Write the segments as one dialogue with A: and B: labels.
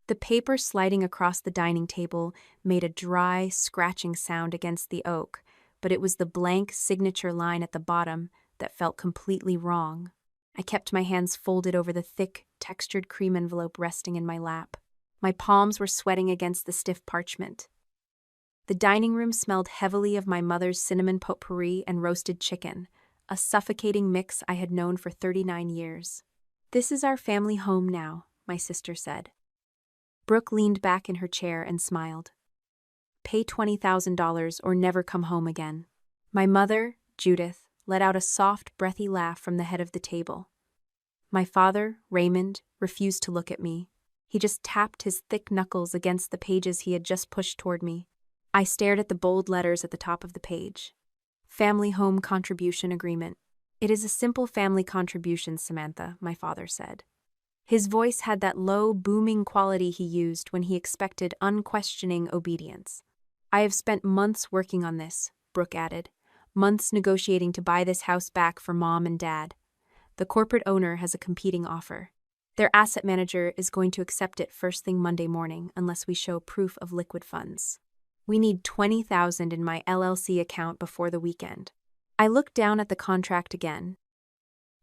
A: The paper sliding across the dining table made a dry, scratching sound against the oak, but it was the blank signature line at the bottom that felt completely wrong. I kept my hands folded over the thick, textured cream envelope resting in my lap. My palms were sweating against the stiff parchment. The dining room smelled heavily of my mother's cinnamon potpourri and roasted chicken, a suffocating mix I had known for 39 years. "This is our family home now," my sister said. Brooke leaned back in her chair and smiled. "Pay $20,000 or never come home again." My mother, Judith, let out a soft, breathy laugh from the head of the table. My father, Raymond, refused to look at me. He just tapped his thick knuckles against the pages he had just pushed toward me. I stared at the bold letters at the top of the page. Family Home Contribution Agreement. "It is a simple family contribution, Samantha," my father said. His voice had that low, booming quality he used when he expected unquestioning obedience. "I have spent months working on this," Brooke added. "Months negotiating to buy this house back for Mom and Dad. The corporate owner has a competing offer. Their asset manager is going to accept it first thing Monday morning unless we show proof of liquid funds. We need $20,000 in my LLC account before the weekend." I looked down at the contract again.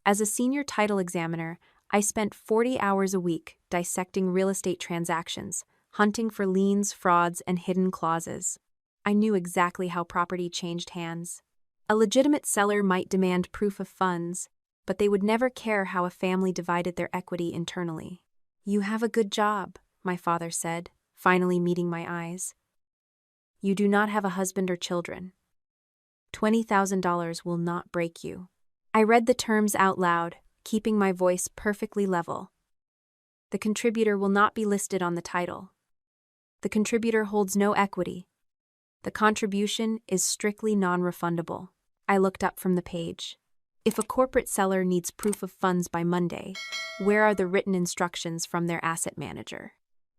A: As a senior title examiner, I spent 40 hours a week dissecting real estate transactions, hunting for liens, frauds, and hidden clauses. I knew exactly how property changed hands. A legitimate seller might demand proof of funds, but they would never care how a family divided their equity internally. "You have a good job," my father said, finally meeting my eyes. "You do not have a husband or children. $20,000 will not break you." I read the terms out loud, keeping my voice perfectly level. "The contributor will not be listed on the title. The contributor holds no equity. The contribution is strictly non-refundable." I looked up from the page. "If a corporate seller needs proof of funds by Monday, where are the written instructions from their asset manager?"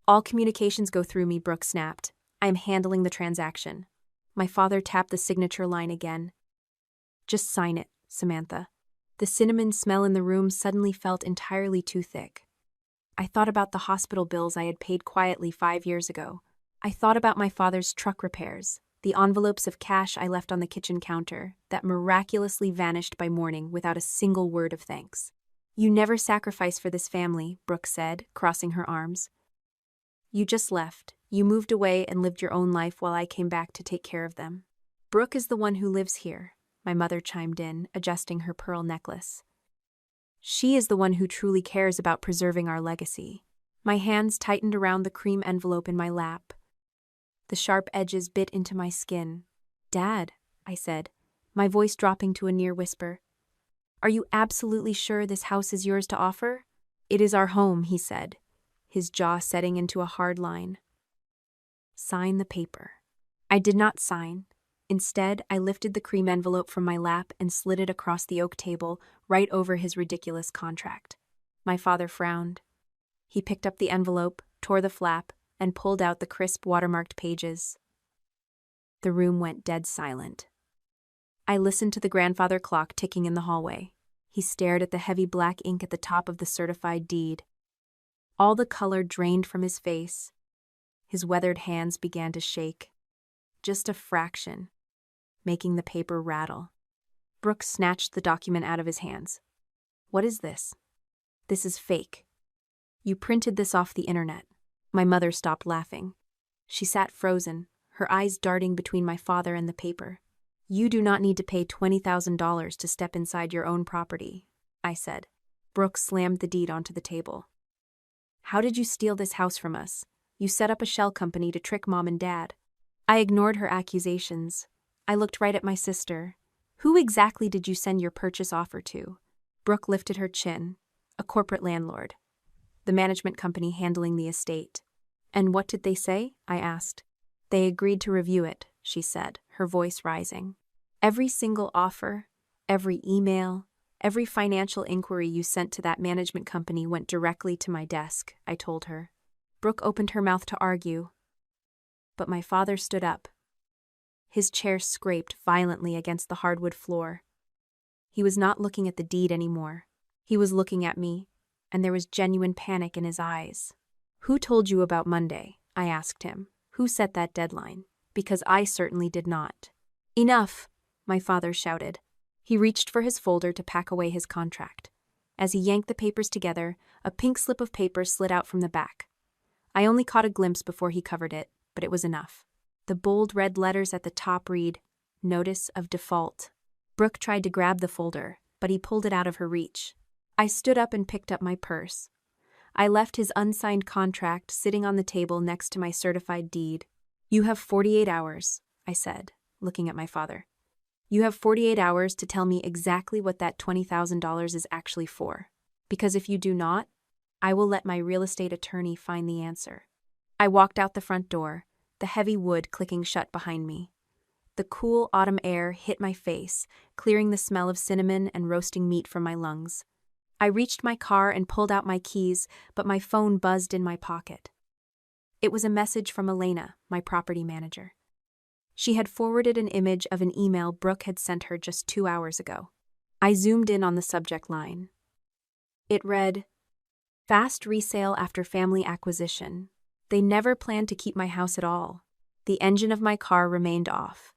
A: "All communications go through me," Brooke snapped. "I am handling the transaction." My father tapped the signature line again. "Just sign it, Samantha." The cinnamon smell in the room suddenly felt entirely too thick. I thought about the hospital bills I had paid quietly 5 years ago. I thought about my father's truck repairs, the envelopes of cash I left on the kitchen counter that miraculously vanished by morning without a single word of thanks. "You never sacrificed for this family," Brooke said, crossing her arms. "You just left. You moved away and lived your own life while I came back to take care of them." "Brooke is the one who lives here," my mother chimed in, adjusting her pearl necklace. "She is the one who truly cares about preserving our legacy." My hands tightened around the cream envelope in my lap. The sharp edges bit into my skin. "Dad," I said, my voice dropping to a near whisper, "are you absolutely sure this house is yours to offer?" "It is our home," he said, his jaw setting into a hard line. "Sign the paper." I did not sign. Instead, I lifted the cream envelope from my lap and slid it across the oak table, right over his ridiculous contract. My father frowned. He picked up the envelope, tore the flap, and pulled out the crisp watermarked pages. The room went dead silent. I listened to the grandfather clock ticking in the hallway. He stared at the heavy black ink at the top of the certified deed. All the color drained from his face. His weathered hands began to shake. Just a fraction, making the paper rattle. Brooke snatched the document out of his hands. "What is this?" "This is fake. You printed this off the internet." My mother stopped laughing. She sat frozen, her eyes darting between my father and the paper. "You do not need to pay $20,000 to step inside your own property," I said. Brooke slammed the deed onto the table. "How did you steal this house from us? You set up a shell company to trick Mom and Dad." I ignored her accusations. I looked right at my sister. "Who exactly did you send your purchase offer to?" Brooke lifted her chin. "A corporate landlord. The management company handling the estate." "And what did they say?" I asked. "They agreed to review it," she said, her voice rising. "Every single offer, every email, every financial inquiry you sent to that management company went directly to my desk," I told her. Brooke opened her mouth to argue, but my father stood up. His chair scraped violently against the hardwood floor. He was not looking at the deed anymore. He was looking at me, and there was genuine panic in his eyes. "Who told you about Monday?" I asked him. "Who set that deadline? Because I certainly did not." "Enough!" my father shouted. He reached for his folder to pack away his contract. As he yanked the papers together, a pink slip of paper slid out from the back. I only caught a glimpse before he covered it, but it was enough. The bold red letters at the top read, "Notice of Default." Brooke tried to grab the folder, but he pulled it out of her reach. I stood up and picked up my purse. I left his unsigned contract sitting on the table next to my certified deed. "You have 48 hours, I said, looking at my father. "You have 48 hours to tell me exactly what that $20,000 is actually for. Because if you do not, I will let my real estate attorney find the answer." I walked out the front door, the heavy wood clicking shut behind me. The cool autumn air hit my face, clearing the smell of cinnamon and roasting meat from my lungs. I reached my car and pulled out my keys, but my phone buzzed in my pocket. It was a message from Elena, my property manager. She had forwarded an image of an email Brooke had sent her just 2 hours ago. I zoomed in on the subject line. It read, "Fast resale after family acquisition. They never planned to keep my house at all. The engine of my car remained off."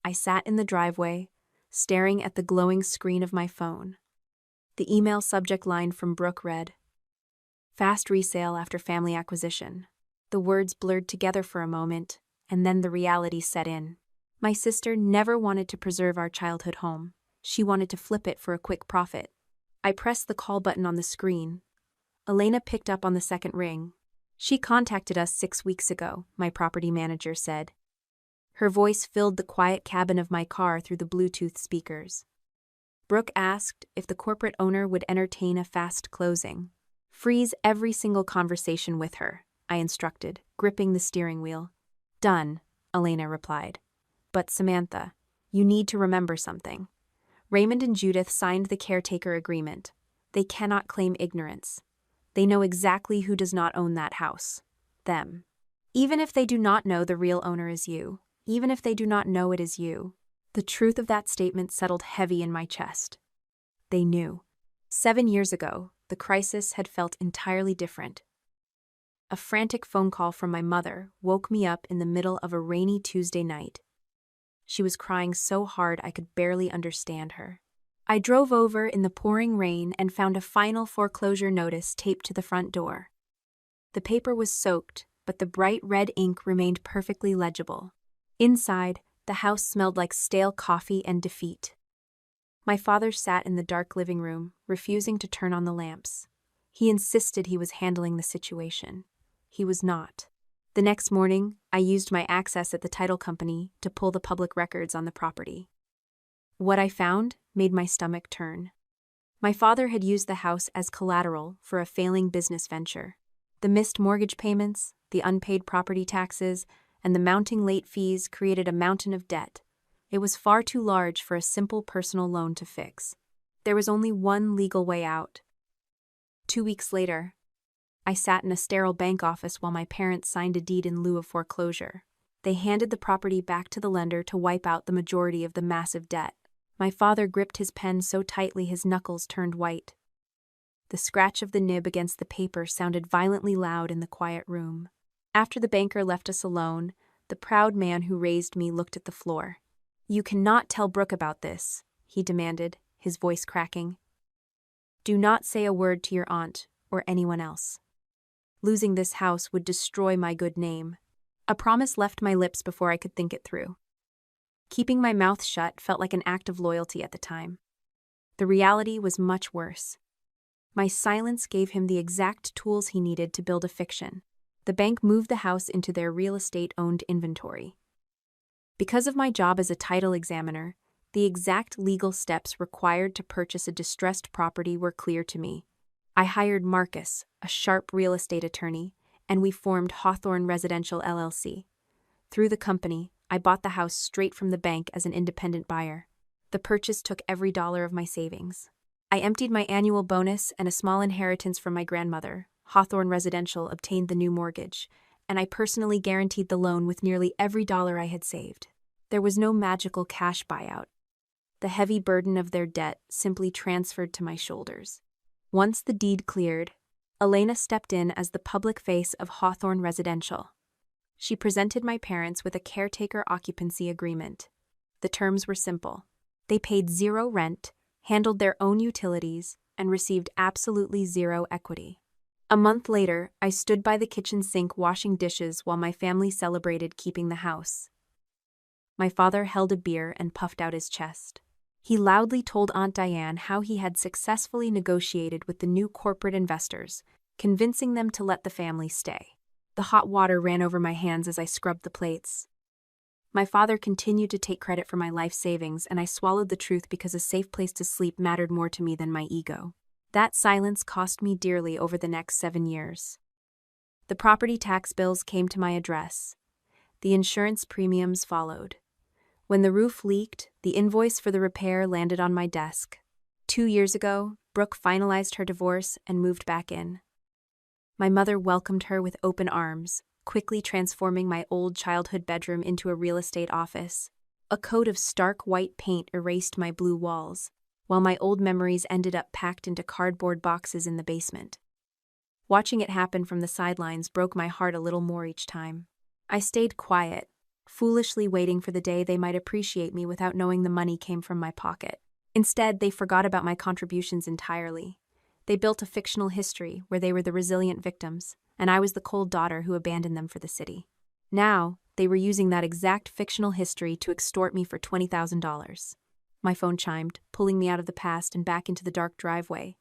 A: I sat in the driveway, staring at the glowing screen of my phone. The email subject line from Brooke read, "Fast resale after family acquisition." The words blurred together for a moment, and then the reality set in. My sister never wanted to preserve our childhood home. She wanted to flip it for a quick profit. I pressed the call button on the screen. Elena picked up on the second ring. "She contacted us 6 weeks ago," my property manager said. Her voice filled the quiet cabin of my car through the Bluetooth speakers. Brooke asked if the corporate owner would entertain a fast closing. "Freeze every single conversation with her," I instructed, gripping the steering wheel. "Done," Elena replied. "But Samantha, you need to remember something. Raymond and Judith signed the caretaker agreement. They cannot claim ignorance. They know exactly who does not own that house. Them. Even if they do not know the real owner is you, even if they do not know it is you." The truth of that statement settled heavy in my chest. They knew. 7 years ago, the crisis had felt entirely different. A frantic phone call from my mother woke me up in the middle of a rainy Tuesday night. She was crying so hard I could barely understand her. I drove over in the pouring rain and found a final foreclosure notice taped to the front door. The paper was soaked, but the bright red ink remained perfectly legible. Inside, the house smelled like stale coffee and defeat. My father sat in the dark living room, refusing to turn on the lamps. He insisted he was handling the situation. He was not. The next morning, I used my access at the title company to pull the public records on the property. What I found made my stomach turn. My father had used the house as collateral for a failing business venture. The missed mortgage payments, the unpaid property taxes, and the mounting late fees created a mountain of debt. It was far too large for a simple personal loan to fix. There was only one legal way out. 2 weeks later, I sat in a sterile bank office while my parents signed a deed in lieu of foreclosure. They handed the property back to the lender to wipe out the majority of the massive debt. My father gripped his pen so tightly his knuckles turned white. The scratch of the nib against the paper sounded violently loud in the quiet room. After the banker left us alone, the proud man who raised me looked at the floor. "You cannot tell Brooke about this," he demanded, his voice cracking. "Do not say a word to your aunt or anyone else. Losing this house would destroy my good name." A promise left my lips before I could think it through. Keeping my mouth shut felt like an act of loyalty at the time. The reality was much worse. My silence gave him the exact tools he needed to build a fiction. The bank moved the house into their real estate-owned inventory. Because of my job as a title examiner, the exact legal steps required to purchase a distressed property were clear to me. I hired Marcus, a sharp real estate attorney, and we formed Hawthorne Residential LLC. Through the company, I bought the house straight from the bank as an independent buyer. The purchase took every dollar of my savings. I emptied my annual bonus and a small inheritance from my grandmother. Hawthorne Residential obtained the new mortgage, and I personally guaranteed the loan with nearly every dollar I had saved. There was no magical cash buyout. The heavy burden of their debt simply transferred to my shoulders. Once the deed cleared, Elena stepped in as the public face of Hawthorne Residential. She presented my parents with a caretaker occupancy agreement. The terms were simple. They paid zero rent, handled their own utilities, and received absolutely zero equity. A month later, I stood by the kitchen sink washing dishes while my family celebrated keeping the house. My father held a beer and puffed out his chest. He loudly told Aunt Diane how he had successfully negotiated with the new corporate investors, convincing them to let the family stay. The hot water ran over my hands as I scrubbed the plates. My father continued to take credit for my life savings, and I swallowed the truth because a safe place to sleep mattered more to me than my ego. That silence cost me dearly over the next 7 years. The property tax bills came to my address. The insurance premiums followed. When the roof leaked, the invoice for the repair landed on my desk. 2 years ago, Brooke finalized her divorce and moved back in. My mother welcomed her with open arms, quickly transforming my old childhood bedroom into a real estate office. A coat of stark white paint erased my blue walls, while my old memories ended up packed into cardboard boxes in the basement. Watching it happen from the sidelines broke my heart a little more each time. I stayed quiet, foolishly waiting for the day they might appreciate me without knowing the money came from my pocket. Instead, they forgot about my contributions entirely. They built a fictional history where they were the resilient victims, and I was the cold daughter who abandoned them for the city. Now, they were using that exact fictional history to extort me for $20,000. My phone chimed, pulling me out of the past and back into the dark driveway.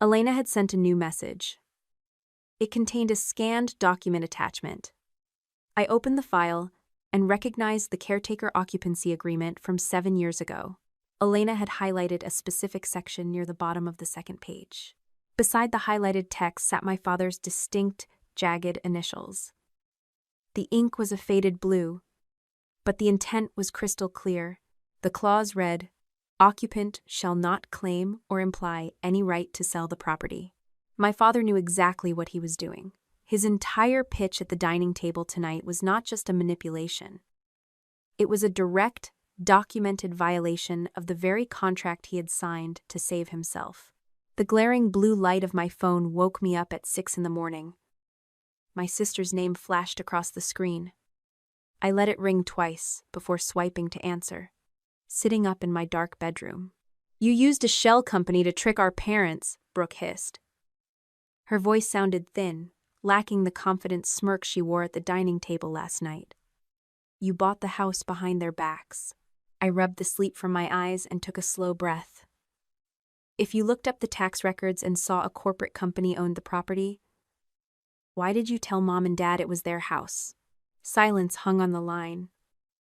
A: Elena had sent a new message. It contained a scanned document attachment. I opened the file and recognized the caretaker occupancy agreement from 7 years ago. Elena had highlighted a specific section near the bottom of the second page. Beside the highlighted text sat my father's distinct, jagged initials. The ink was a faded blue, but the intent was crystal clear. The clause read, "Occupant shall not claim or imply any right to sell the property." My father knew exactly what he was doing. His entire pitch at the dining table tonight was not just a manipulation. It was a direct, documented violation of the very contract he had signed to save himself. The glaring blue light of my phone woke me up at 6 in the morning. My sister's name flashed across the screen. I let it ring twice before swiping to answer, sitting up in my dark bedroom. "You used a shell company to trick our parents," Brooke hissed. Her voice sounded thin, lacking the confident smirk she wore at the dining table last night. "You bought the house behind their backs." I rubbed the sleep from my eyes and took a slow breath. "If you looked up the tax records and saw a corporate company owned the property, why did you tell Mom and Dad it was their house?" Silence hung on the line.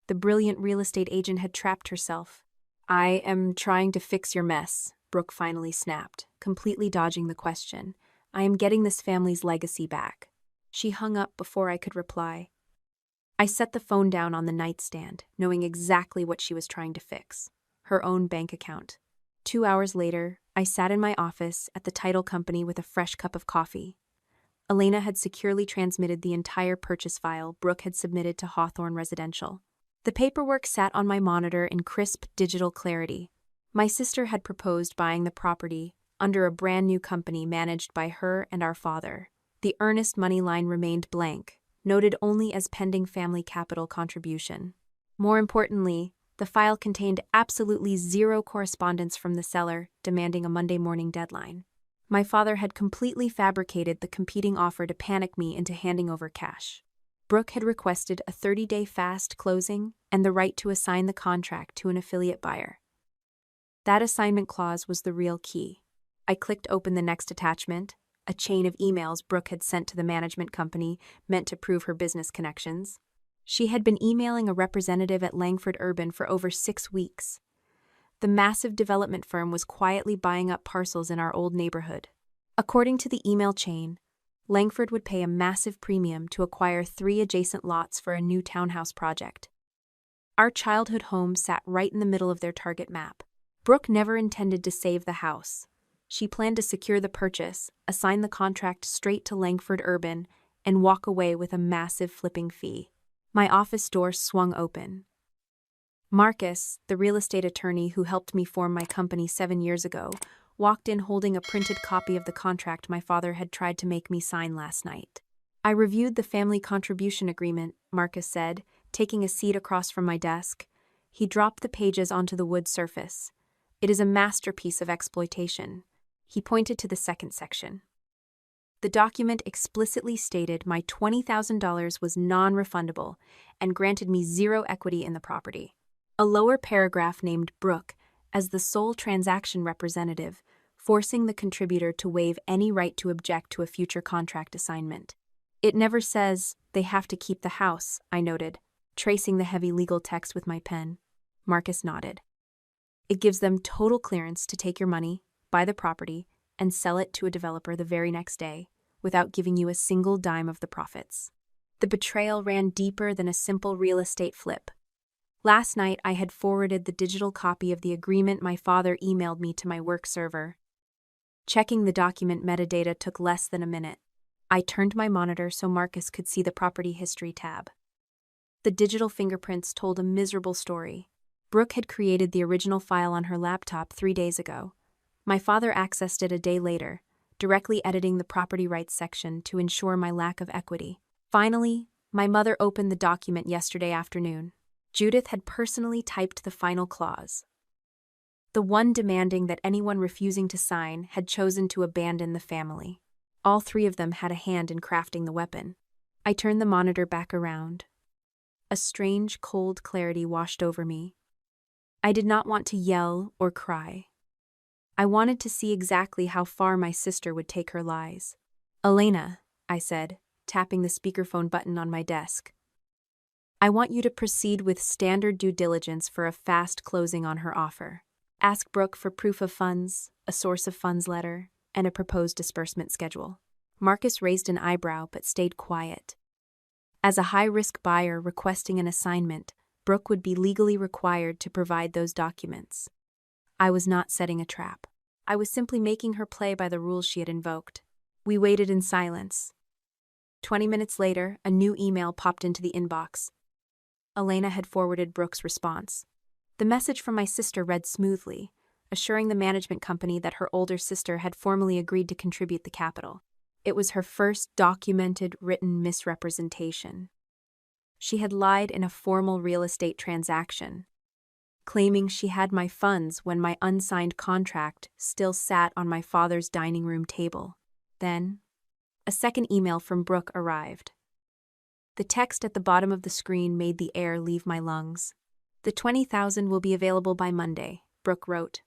A: The brilliant real estate agent had trapped herself. "I am trying to fix your mess," Brooke finally snapped, completely dodging the question. "I am getting this family's legacy back." She hung up before I could reply. I set the phone down on the nightstand, knowing exactly what she was trying to fix: her own bank account. 2 hours later, I sat in my office at the title company with a fresh cup of coffee. Elena had securely transmitted the entire purchase file Brooke had submitted to Hawthorne Residential. The paperwork sat on my monitor in crisp digital clarity. My sister had proposed buying the property under a brand new company managed by her and our father. The earnest money line remained blank, noted only as pending family capital contribution. More importantly, the file contained absolutely zero correspondence from the seller demanding a Monday morning deadline. My father had completely fabricated the competing offer to panic me into handing over cash. Brooke had requested a 30-day fast closing and the right to assign the contract to an affiliate buyer. That assignment clause was the real key. I clicked open the next attachment, a chain of emails Brooke had sent to the management company meant to prove her business connections. She had been emailing a representative at Langford Urban for over 6 weeks. The massive development firm was quietly buying up parcels in our old neighborhood. According to the email chain, Langford would pay a massive premium to acquire 3 adjacent lots for a new townhouse project. Our childhood home sat right in the middle of their target map. Brooke never intended to save the house. She planned to secure the purchase, assign the contract straight to Langford Urban, and walk away with a massive flipping fee. My office door swung open. Marcus, the real estate attorney who helped me form my company 7 years ago, walked in holding a printed copy of the contract my father had tried to make me sign last night. "I reviewed the family contribution agreement," Marcus said, taking a seat across from my desk. He dropped the pages onto the wood surface. "It is a masterpiece of exploitation." He pointed to the second section. The document explicitly stated my $20,000 was non-refundable and granted me zero equity in the property. A lower paragraph named Brooke as the sole transaction representative, forcing the contributor to waive any right to object to a future contract assignment. "It never says they have to keep the house," I noted, tracing the heavy legal text with my pen. Marcus nodded. "It gives them total clearance to take your money, buy the property, and sell it to a developer the very next day, without giving you a single dime of the profits." The betrayal ran deeper than a simple real estate flip. Last night, I had forwarded the digital copy of the agreement my father emailed me to my work server. Checking the document metadata took less than a minute. I turned my monitor so Marcus could see the property history tab. The digital fingerprints told a miserable story. Brooke had created the original file on her laptop 3 days ago. My father accessed it a day later, directly editing the property rights section to ensure my lack of equity. Finally, my mother opened the document yesterday afternoon. Judith had personally typed the final clause, the one demanding that anyone refusing to sign had chosen to abandon the family. All 3 of them had a hand in crafting the weapon. I turned the monitor back around. A strange, cold clarity washed over me. I did not want to yell or cry. I wanted to see exactly how far my sister would take her lies. "Elena," I said, tapping the speakerphone button on my desk, "I want you to proceed with standard due diligence for a fast closing on her offer. Ask Brooke for proof of funds, a source of funds letter, and a proposed disbursement schedule." Marcus raised an eyebrow but stayed quiet. As a high-risk buyer requesting an assignment, Brooke would be legally required to provide those documents. I was not setting a trap. I was simply making her play by the rules she had invoked. We waited in silence. 20 minutes later, a new email popped into the inbox. Elena had forwarded Brooke's response. The message from my sister read smoothly, assuring the management company that her older sister had formally agreed to contribute the capital. It was her first documented written misrepresentation. She had lied in a formal real estate transaction, claiming she had my funds when my unsigned contract still sat on my father's dining room table. Then, a second email from Brooke arrived. The text at the bottom of the screen made the air leave my lungs. "The $20,000 will be available by Monday," Brooke wrote.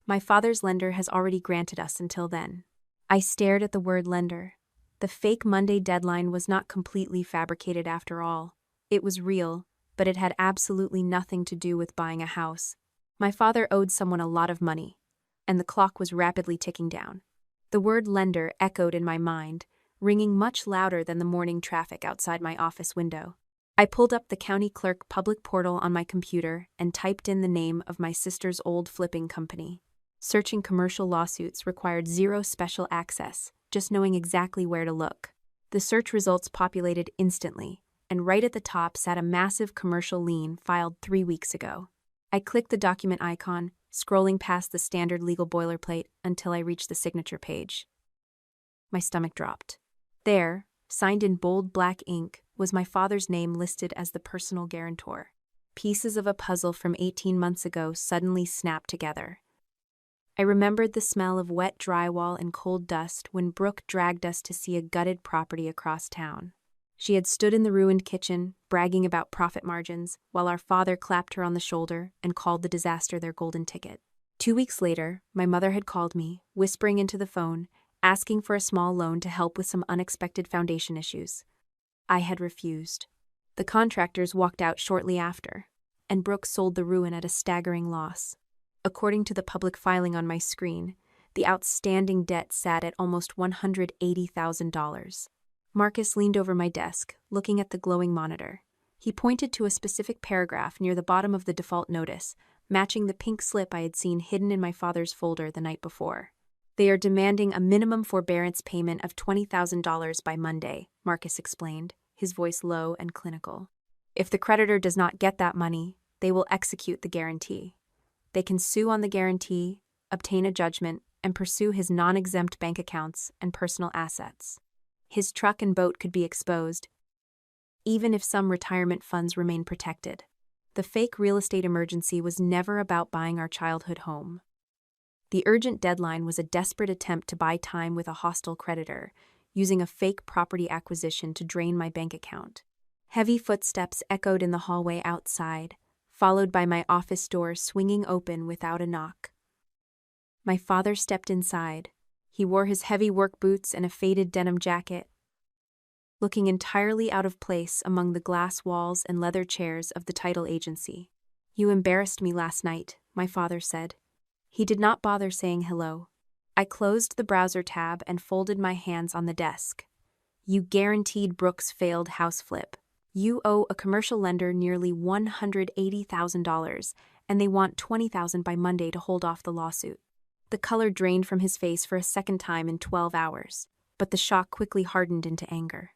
A: "My father's lender has already granted us until then." I stared at the word lender. The fake Monday deadline was not completely fabricated after all. It was real, but it had absolutely nothing to do with buying a house. My father owed someone a lot of money, and the clock was rapidly ticking down. The word lender echoed in my mind, ringing much louder than the morning traffic outside my office window. I pulled up the county clerk public portal on my computer and typed in the name of my sister's old flipping company. Searching commercial lawsuits required zero special access, just knowing exactly where to look. The search results populated instantly, and right at the top sat a massive commercial lien filed 3 weeks ago. I clicked the document icon, scrolling past the standard legal boilerplate until I reached the signature page. My stomach dropped. There, signed in bold black ink, was my father's name listed as the personal guarantor. Pieces of a puzzle from 18 months ago suddenly snapped together. I remembered the smell of wet drywall and cold dust when Brooke dragged us to see a gutted property across town. She had stood in the ruined kitchen, bragging about profit margins, while our father clapped her on the shoulder and called the disaster their golden ticket. 2 weeks later, my mother had called me, whispering into the phone, asking for a small loan to help with some unexpected foundation issues. I had refused. The contractors walked out shortly after, and Brooke sold the ruin at a staggering loss. According to the public filing on my screen, the outstanding debt sat at almost $180,000. Marcus leaned over my desk, looking at the glowing monitor. He pointed to a specific paragraph near the bottom of the default notice, matching the pink slip I had seen hidden in my father's folder the night before. "They are demanding a minimum forbearance payment of $20,000 by Monday," Marcus explained, his voice low and clinical. "If the creditor does not get that money, they will execute the guarantee. They can sue on the guarantee, obtain a judgment, and pursue his non-exempt bank accounts and personal assets. His truck and boat could be exposed, even if some retirement funds remain protected. The fake real estate emergency was never about buying our childhood home. The urgent deadline was a desperate attempt to buy time with a hostile creditor, using a fake property acquisition to drain my bank account. Heavy footsteps echoed in the hallway outside, followed by my office door swinging open without a knock. My father stepped inside. He wore his heavy work boots and a faded denim jacket, looking entirely out of place among the glass walls and leather chairs of the title agency. "You embarrassed me last night," my father said. He did not bother saying hello. I closed the browser tab and folded my hands on the desk. "You guaranteed Brooke's failed house flip. You owe a commercial lender nearly $180,000, and they want $20,000 by Monday to hold off the lawsuit." The color drained from his face for a second time in 12 hours, but the shock quickly hardened into anger.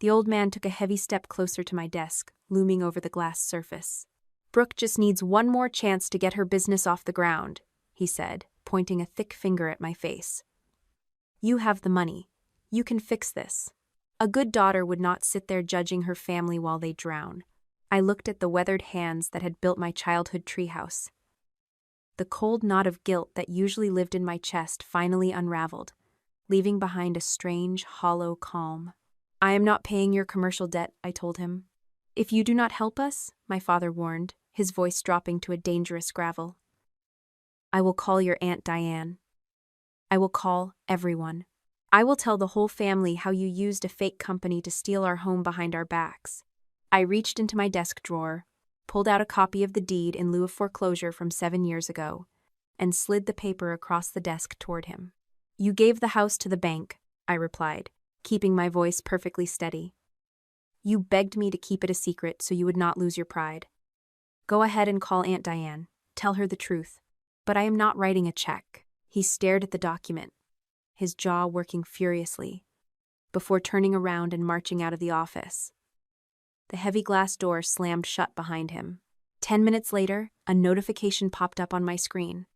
A: The old man took a heavy step closer to my desk, looming over the glass surface. "Brooke just needs one more chance to get her business off the ground," he said, pointing a thick finger at my face. "You have the money. You can fix this. A good daughter would not sit there judging her family while they drown." I looked at the weathered hands that had built my childhood treehouse. The cold knot of guilt that usually lived in my chest finally unraveled, leaving behind a strange, hollow calm. "I am not paying your commercial debt," I told him. "If you do not help us," my father warned, his voice dropping to a dangerous gravel, "I will call your Aunt Diane. I will call everyone. I will tell the whole family how you used a fake company to steal our home behind our backs." I reached into my desk drawer, pulled out a copy of the deed in lieu of foreclosure from 7 years ago, and slid the paper across the desk toward him. "You gave the house to the bank," I replied, keeping my voice perfectly steady. "You begged me to keep it a secret so you would not lose your pride. Go ahead and call Aunt Diane. Tell her the truth. But I am not writing a check." He stared at the document, his jaw working furiously, before turning around and marching out of the office. The heavy glass door slammed shut behind him. 10 minutes later, a notification popped up on my screen.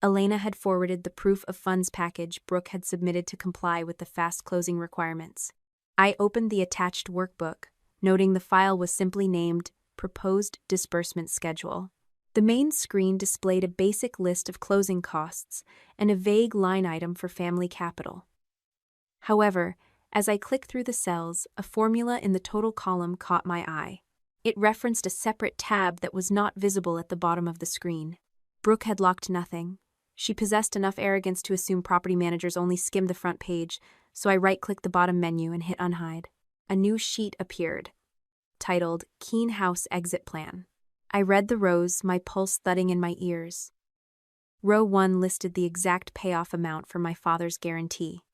A: Elena had forwarded the proof of funds package Brooke had submitted to comply with the fast closing requirements. I opened the attached workbook, noting the file was simply named Proposed Disbursement Schedule. The main screen displayed a basic list of closing costs and a vague line item for family capital. However, as I clicked through the cells, a formula in the total column caught my eye. It referenced a separate tab that was not visible at the bottom of the screen. Brooke had locked nothing. She possessed enough arrogance to assume property managers only skimmed the front page, so I right-clicked the bottom menu and hit Unhide. A new sheet appeared, titled Keen House Exit Plan. I read the rows, my pulse thudding in my ears. Row 1 listed the exact payoff amount for my father's guarantee.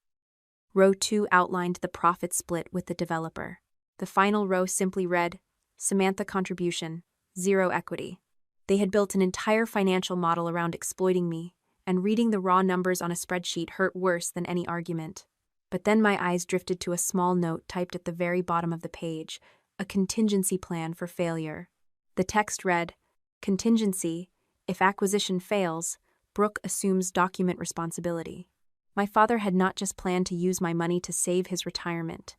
A: Row 2 outlined the profit split with the developer. The final row simply read, Samantha contribution, 0 equity. They had built an entire financial model around exploiting me, and reading the raw numbers on a spreadsheet hurt worse than any argument. But then my eyes drifted to a small note typed at the very bottom of the page, a contingency plan for failure. The text read, Contingency, if acquisition fails, Brooke assumes document responsibility. My father had not just planned to use my money to save his retirement.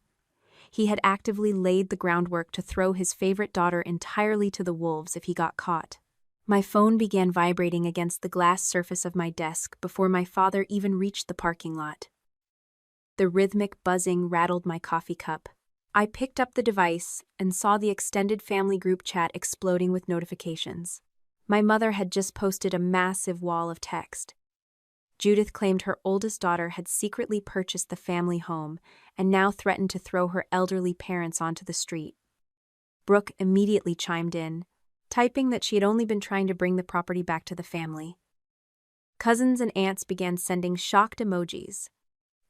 A: He had actively laid the groundwork to throw his favorite daughter entirely to the wolves if he got caught. My phone began vibrating against the glass surface of my desk before my father even reached the parking lot. The rhythmic buzzing rattled my coffee cup. I picked up the device and saw the extended family group chat exploding with notifications. My mother had just posted a massive wall of text. Judith claimed her oldest daughter had secretly purchased the family home and now threatened to throw her elderly parents onto the street. Brooke immediately chimed in, typing that she had only been trying to bring the property back to the family. Cousins and aunts began sending shocked emojis,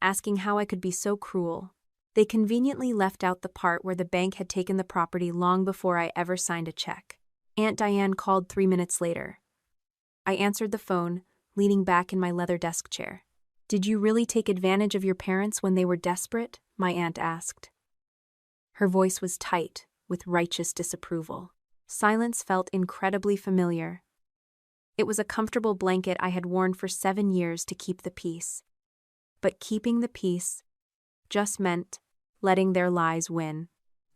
A: asking how I could be so cruel. They conveniently left out the part where the bank had taken the property long before I ever signed a check. Aunt Diane called 3 minutes later. I answered the phone, leaning back in my leather desk chair. "Did you really take advantage of your parents when they were desperate?" my aunt asked. Her voice was tight, with righteous disapproval. Silence felt incredibly familiar. It was a comfortable blanket I had worn for 7 years to keep the peace. But keeping the peace just meant letting their lies win.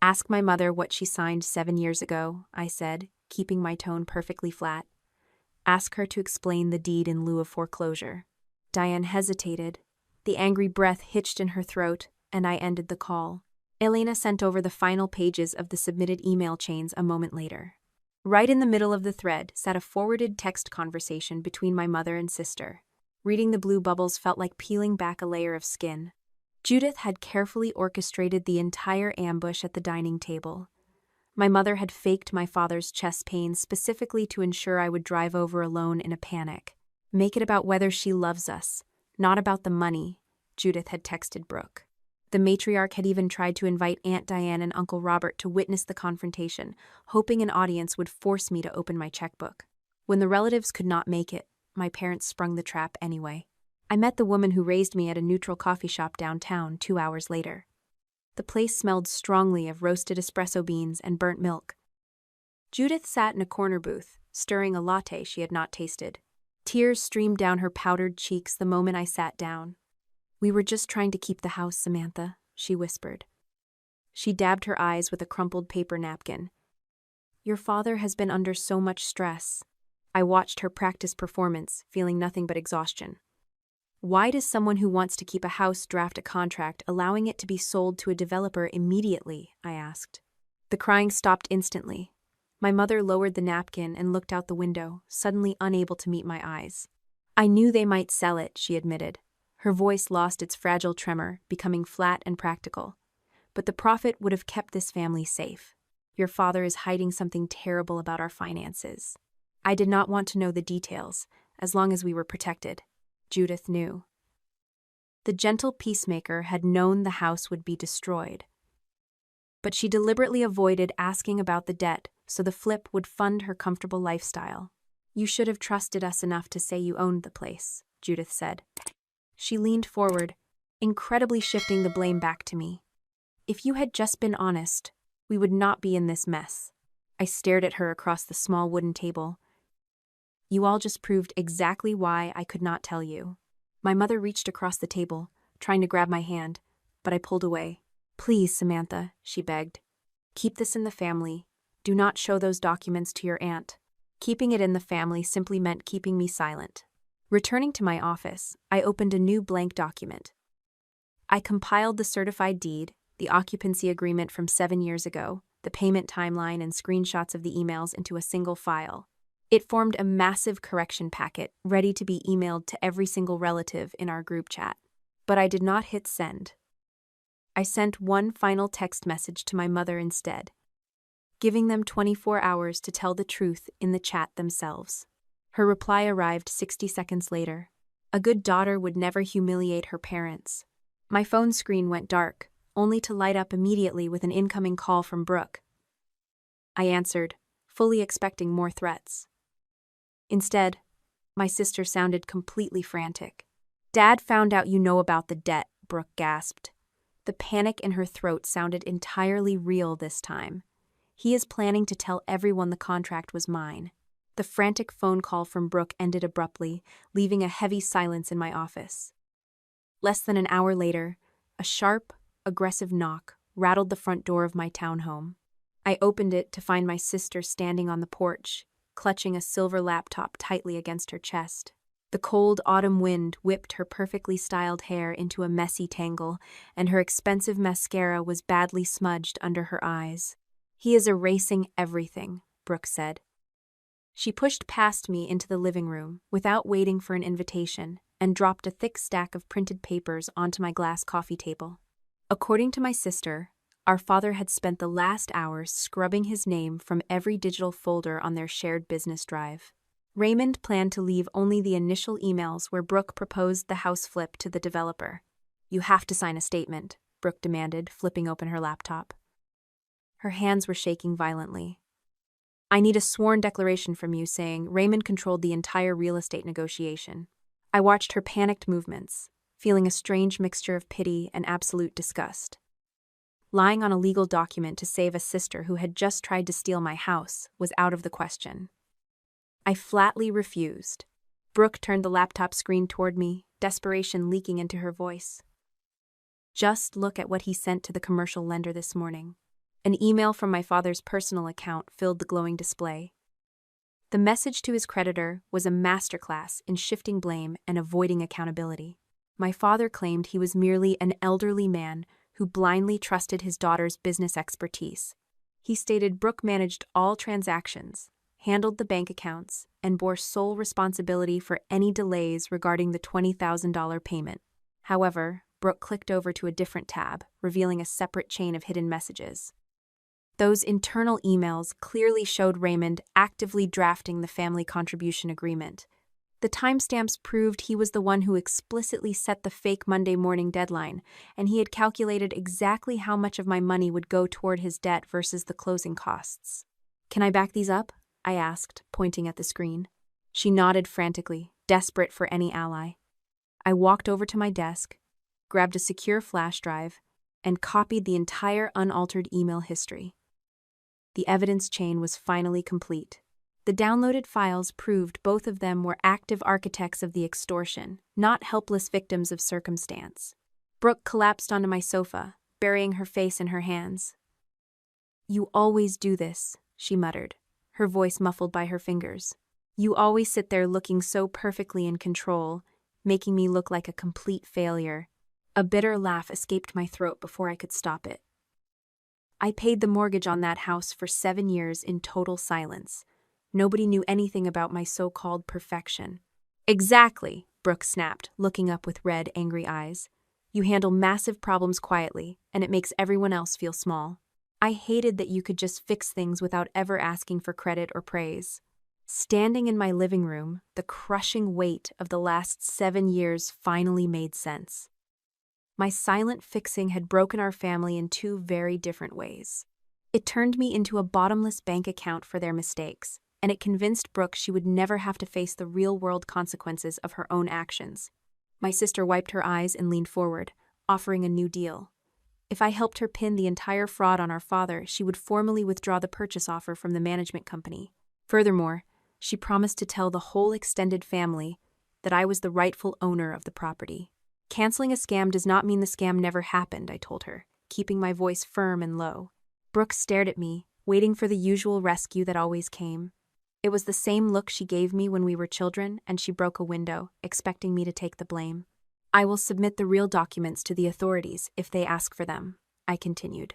A: Ask my mother what she signed 7 years ago, I said, keeping my tone perfectly flat. Ask her to explain the deed in lieu of foreclosure. Diane hesitated. The angry breath hitched in her throat, and I ended the call. Elena sent over the final pages of the submitted email chains a moment later. Right in the middle of the thread sat a forwarded text conversation between my mother and sister. Reading the blue bubbles felt like peeling back a layer of skin. Judith had carefully orchestrated the entire ambush at the dining table. My mother had faked my father's chest pains specifically to ensure I would drive over alone in a panic. Make it about whether she loves us, not about the money, Judith had texted Brooke. The matriarch had even tried to invite Aunt Diane and Uncle Robert to witness the confrontation, hoping an audience would force me to open my checkbook. When the relatives could not make it, my parents sprung the trap anyway. I met the woman who raised me at a neutral coffee shop downtown 2 hours later. The place smelled strongly of roasted espresso beans and burnt milk. Judith sat in a corner booth, stirring a latte she had not tasted. Tears streamed down her powdered cheeks the moment I sat down. "We were just trying to keep the house, Samantha," she whispered. She dabbed her eyes with a crumpled paper napkin. "Your father has been under so much stress." I watched her practice performance, feeling nothing but exhaustion. Why does someone who wants to keep a house draft a contract allowing it to be sold to a developer immediately? I asked. The crying stopped instantly. My mother lowered the napkin and looked out the window, suddenly unable to meet my eyes. "I knew they might sell it," she admitted. Her voice lost its fragile tremor, becoming flat and practical. "But the profit would have kept this family safe. Your father is hiding something terrible about our finances." I did not want to know the details, as long as we were protected. Judith knew. The gentle peacemaker had known the house would be destroyed. But she deliberately avoided asking about the debt so the flip would fund her comfortable lifestyle. "You should have trusted us enough to say you owned the place," Judith said. She leaned forward, incredibly shifting the blame back to me. "If you had just been honest, we would not be in this mess." I stared at her across the small wooden table. "You all just proved exactly why I could not tell you." My mother reached across the table, trying to grab my hand, but I pulled away. "Please, Samantha," she begged. "Keep this in the family. Do not show those documents to your aunt." Keeping it in the family simply meant keeping me silent. Returning to my office, I opened a new blank document. I compiled the certified deed, the occupancy agreement from 7 years ago, the payment timeline, and screenshots of the emails into a single file. It formed a massive correction packet, ready to be emailed to every single relative in our group chat. But I did not hit send. I sent one final text message to my mother instead, giving them 24 hours to tell the truth in the chat themselves. Her reply arrived 60 seconds later. A good daughter would never humiliate her parents. My phone screen went dark, only to light up immediately with an incoming call from Brooke. I answered, fully expecting more threats. Instead, my sister sounded completely frantic. "Dad found out you know about the debt," Brooke gasped. The panic in her throat sounded entirely real this time. "He is planning to tell everyone the contract was mine." The frantic phone call from Brooke ended abruptly, leaving a heavy silence in my office. Less than an hour later, a sharp, aggressive knock rattled the front door of my townhome. I opened it to find my sister standing on the porch, clutching a silver laptop tightly against her chest. The cold autumn wind whipped her perfectly styled hair into a messy tangle, and her expensive mascara was badly smudged under her eyes. "He is erasing everything," Brooke said. She pushed past me into the living room, without waiting for an invitation, and dropped a thick stack of printed papers onto my glass coffee table. According to my sister, our father had spent the last hours scrubbing his name from every digital folder on their shared business drive. Raymond planned to leave only the initial emails where Brooke proposed the house flip to the developer. "You have to sign a statement," Brooke demanded, flipping open her laptop. Her hands were shaking violently. "I need a sworn declaration from you saying Raymond controlled the entire real estate negotiation." I watched her panicked movements, feeling a strange mixture of pity and absolute disgust. Lying on a legal document to save a sister who had just tried to steal my house was out of the question. I flatly refused. Brooke turned the laptop screen toward me, desperation leaking into her voice. Just look at what he sent to the commercial lender this morning. An email from my father's personal account filled the glowing display. The message to his creditor was a masterclass in shifting blame and avoiding accountability. My father claimed he was merely an elderly man who blindly trusted his daughter's business expertise. He stated Brooke managed all transactions, handled the bank accounts, and bore sole responsibility for any delays regarding the $20,000 payment. However, Brooke clicked over to a different tab, revealing a separate chain of hidden messages. Those internal emails clearly showed Raymond actively drafting the family contribution agreement. The timestamps proved he was the one who explicitly set the fake Monday morning deadline, and he had calculated exactly how much of my money would go toward his debt versus the closing costs. "Can I back these up?" I asked, pointing at the screen. She nodded frantically, desperate for any ally. I walked over to my desk, grabbed a secure flash drive, and copied the entire unaltered email history. The evidence chain was finally complete. The downloaded files proved both of them were active architects of the extortion, not helpless victims of circumstance. Brooke collapsed onto my sofa, burying her face in her hands. "You always do this," she muttered, her voice muffled by her fingers. "You always sit there looking so perfectly in control, making me look like a complete failure." A bitter laugh escaped my throat before I could stop it. "I paid the mortgage on that house for 7 years in total silence. Nobody knew anything about my so-called perfection." "Exactly," Brooke snapped, looking up with red, angry eyes. "You handle massive problems quietly, and it makes everyone else feel small. I hated that you could just fix things without ever asking for credit or praise." Standing in my living room, the crushing weight of the last 7 years finally made sense. My silent fixing had broken our family in 2 very different ways. It turned me into a bottomless bank account for their mistakes, and it convinced Brooke she would never have to face the real-world consequences of her own actions. My sister wiped her eyes and leaned forward, offering a new deal. If I helped her pin the entire fraud on our father, she would formally withdraw the purchase offer from the management company. Furthermore, she promised to tell the whole extended family that I was the rightful owner of the property. "Canceling a scam does not mean the scam never happened," I told her, keeping my voice firm and low. Brooke stared at me, waiting for the usual rescue that always came. It was the same look she gave me when we were children, and she broke a window, expecting me to take the blame. "I will submit the real documents to the authorities if they ask for them," I continued.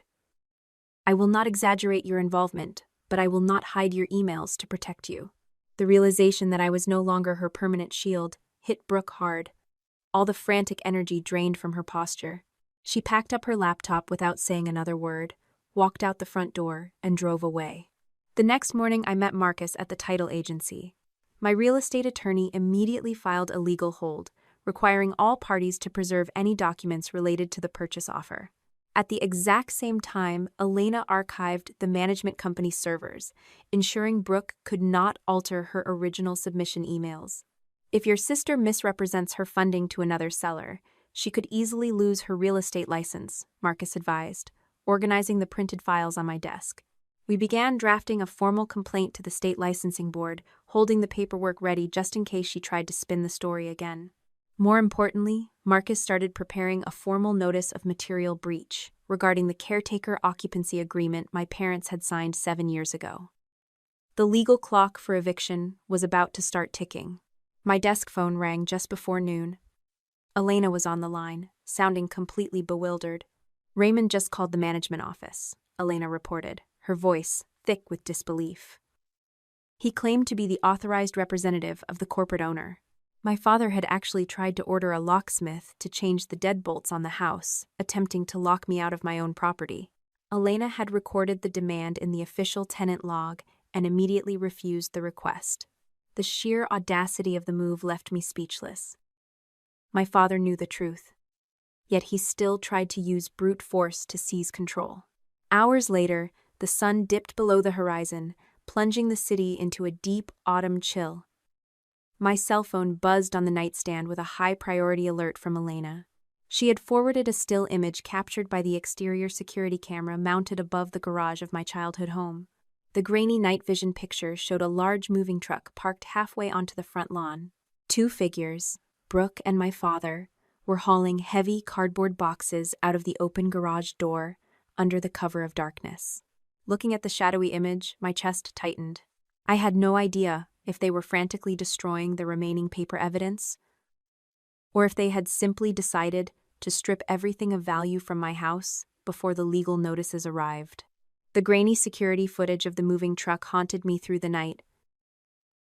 A: "I will not exaggerate your involvement, but I will not hide your emails to protect you." The realization that I was no longer her permanent shield hit Brooke hard. All the frantic energy drained from her posture. She packed up her laptop without saying another word, walked out the front door, and drove away. The next morning, I met Marcus at the title agency. My real estate attorney immediately filed a legal hold, requiring all parties to preserve any documents related to the purchase offer. At the exact same time, Elena archived the management company's servers, ensuring Brooke could not alter her original submission emails. If your sister misrepresents her funding to another seller, she could easily lose her real estate license, Marcus advised, organizing the printed files on my desk. We began drafting a formal complaint to the state licensing board, holding the paperwork ready just in case she tried to spin the story again. More importantly, Marcus started preparing a formal notice of material breach regarding the caretaker occupancy agreement my parents had signed 7 years ago. The legal clock for eviction was about to start ticking. My desk phone rang just before noon. Elena was on the line, sounding completely bewildered. "Raymond just called the management office," Elena reported, her voice thick with disbelief. "He claimed to be the authorized representative of the corporate owner. My father had actually tried to order a locksmith to change the deadbolts on the house, attempting to lock me out of my own property." Elena had recorded the demand in the official tenant log and immediately refused the request. The sheer audacity of the move left me speechless. My father knew the truth, yet he still tried to use brute force to seize control. Hours later, the sun dipped below the horizon, plunging the city into a deep autumn chill. My cell phone buzzed on the nightstand with a high-priority alert from Elena. She had forwarded a still image captured by the exterior security camera mounted above the garage of my childhood home. The grainy night vision picture showed a large moving truck parked halfway onto the front lawn. Two figures, Brooke and my father, were hauling heavy cardboard boxes out of the open garage door under the cover of darkness. Looking at the shadowy image, my chest tightened. I had no idea if they were frantically destroying the remaining paper evidence, or if they had simply decided to strip everything of value from my house before the legal notices arrived. The grainy security footage of the moving truck haunted me through the night,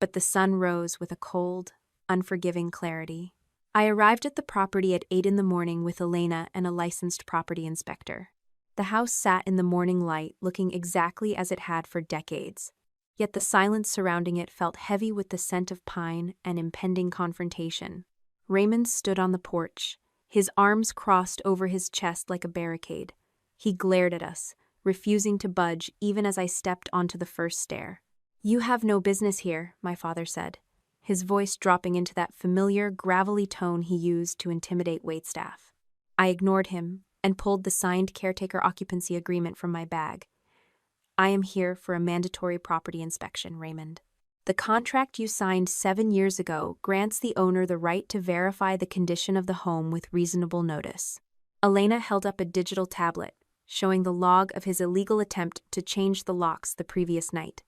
A: but the sun rose with a cold, unforgiving clarity. I arrived at the property at 8 in the morning with Elena and a licensed property inspector. The house sat in the morning light, looking exactly as it had for decades, yet the silence surrounding it felt heavy with the scent of pine and impending confrontation. Raymond stood on the porch, his arms crossed over his chest like a barricade. He glared at us, refusing to budge even as I stepped onto the first stair. "You have no business here," my father said, his voice dropping into that familiar, gravelly tone he used to intimidate waitstaff. I ignored him and pulled the signed caretaker occupancy agreement from my bag. "I am here for a mandatory property inspection, Raymond. The contract you signed 7 years ago grants the owner the right to verify the condition of the home with reasonable notice." Elena held up a digital tablet, showing the log of his illegal attempt to change the locks the previous night.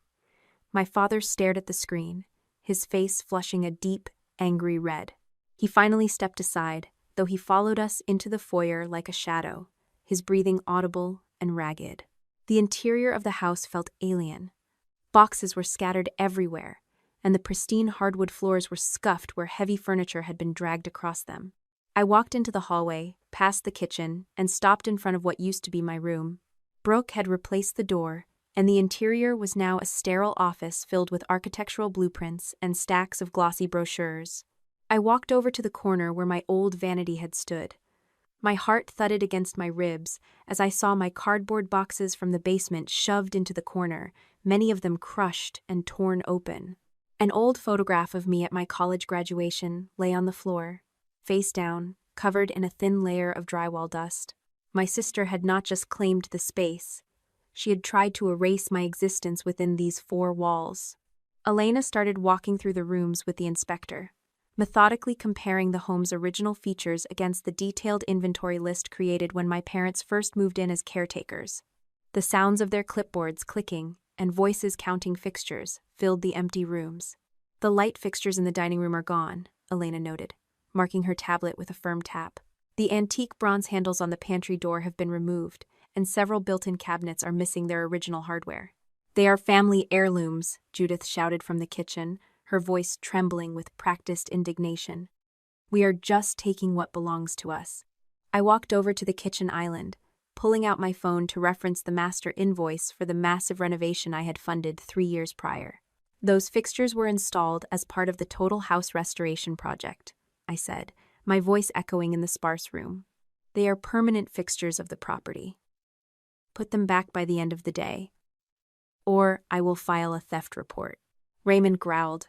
A: My father stared at the screen, his face flushing a deep, angry red. He finally stepped aside, though he followed us into the foyer like a shadow, his breathing audible and ragged. The interior of the house felt alien. Boxes were scattered everywhere, and the pristine hardwood floors were scuffed where heavy furniture had been dragged across them. I walked into the hallway, past the kitchen, and stopped in front of what used to be my room. Brooke had replaced the door, and the interior was now a sterile office filled with architectural blueprints and stacks of glossy brochures. I walked over to the corner where my old vanity had stood. My heart thudded against my ribs as I saw my cardboard boxes from the basement shoved into the corner, many of them crushed and torn open. An old photograph of me at my college graduation lay on the floor, face down, covered in a thin layer of drywall dust. My sister had not just claimed the space, she had tried to erase my existence within these 4 walls. Elena started walking through the rooms with the inspector, methodically comparing the home's original features against the detailed inventory list created when my parents first moved in as caretakers. The sounds of their clipboards clicking and voices counting fixtures filled the empty rooms. "The light fixtures in the dining room are gone," Elena noted, marking her tablet with a firm tap. "The antique bronze handles on the pantry door have been removed, and several built-in cabinets are missing their original hardware." "They are family heirlooms," Judith shouted from the kitchen, her voice trembling with practiced indignation. "We are just taking what belongs to us." I walked over to the kitchen island, pulling out my phone to reference the master invoice for the massive renovation I had funded 3 years prior. "Those fixtures were installed as part of the total house restoration project," I said, my voice echoing in the sparse room. "They are permanent fixtures of the property. Put them back by the end of the day, or I will file a theft report." Raymond growled,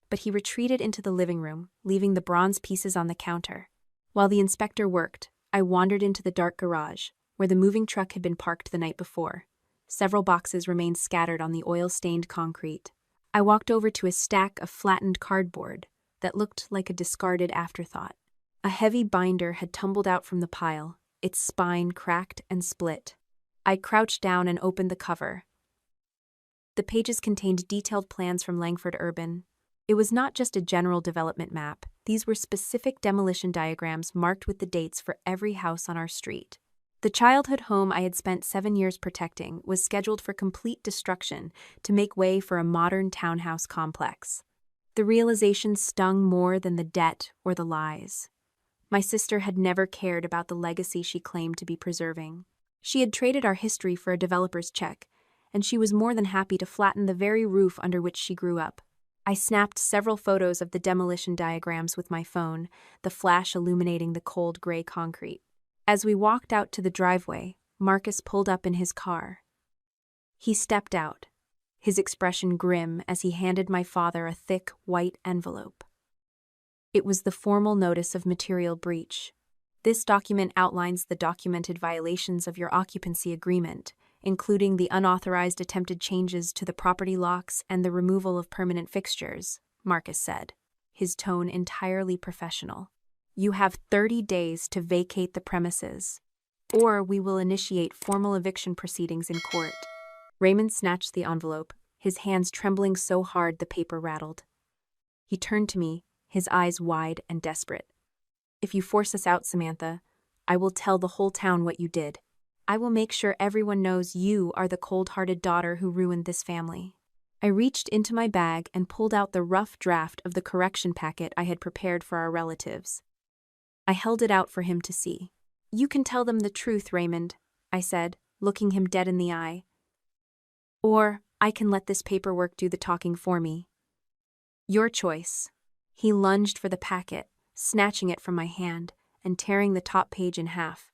A: but he retreated into the living room, leaving the bronze pieces on the counter. While the inspector worked, I wandered into the dark garage, where the moving truck had been parked the night before. Several boxes remained scattered on the oil-stained concrete. I walked over to a stack of flattened cardboard that looked like a discarded afterthought. A heavy binder had tumbled out from the pile, its spine cracked and split. I crouched down and opened the cover. The pages contained detailed plans from Langford Urban. It was not just a general development map. These were specific demolition diagrams marked with the dates for every house on our street. The childhood home I had spent 7 years protecting was scheduled for complete destruction to make way for a modern townhouse complex. The realization stung more than the debt or the lies. My sister had never cared about the legacy she claimed to be preserving. She had traded our history for a developer's check, and she was more than happy to flatten the very roof under which she grew up. I snapped several photos of the demolition diagrams with my phone, the flash illuminating the cold gray concrete. As we walked out to the driveway, Marcus pulled up in his car. He stepped out, his expression grim as he handed my father a thick, white envelope. It was the formal notice of material breach. "This document outlines the documented violations of your occupancy agreement, including the unauthorized attempted changes to the property locks and the removal of permanent fixtures, Marcus said, his tone entirely professional. You have 30 days to vacate the premises, or we will initiate formal eviction proceedings in court. Raymond snatched the envelope, his hands trembling so hard the paper rattled. He turned to me, his eyes wide and desperate. If you force us out, Samantha, I will tell the whole town what you did. I will make sure everyone knows you are the cold-hearted daughter who ruined this family. I reached into my bag and pulled out the rough draft of the correction packet I had prepared for our relatives. I held it out for him to see. You can tell them the truth, Raymond, I said, looking him dead in the eye. Or I can let this paperwork do the talking for me. Your choice. He lunged for the packet, snatching it from my hand and tearing the top page in half.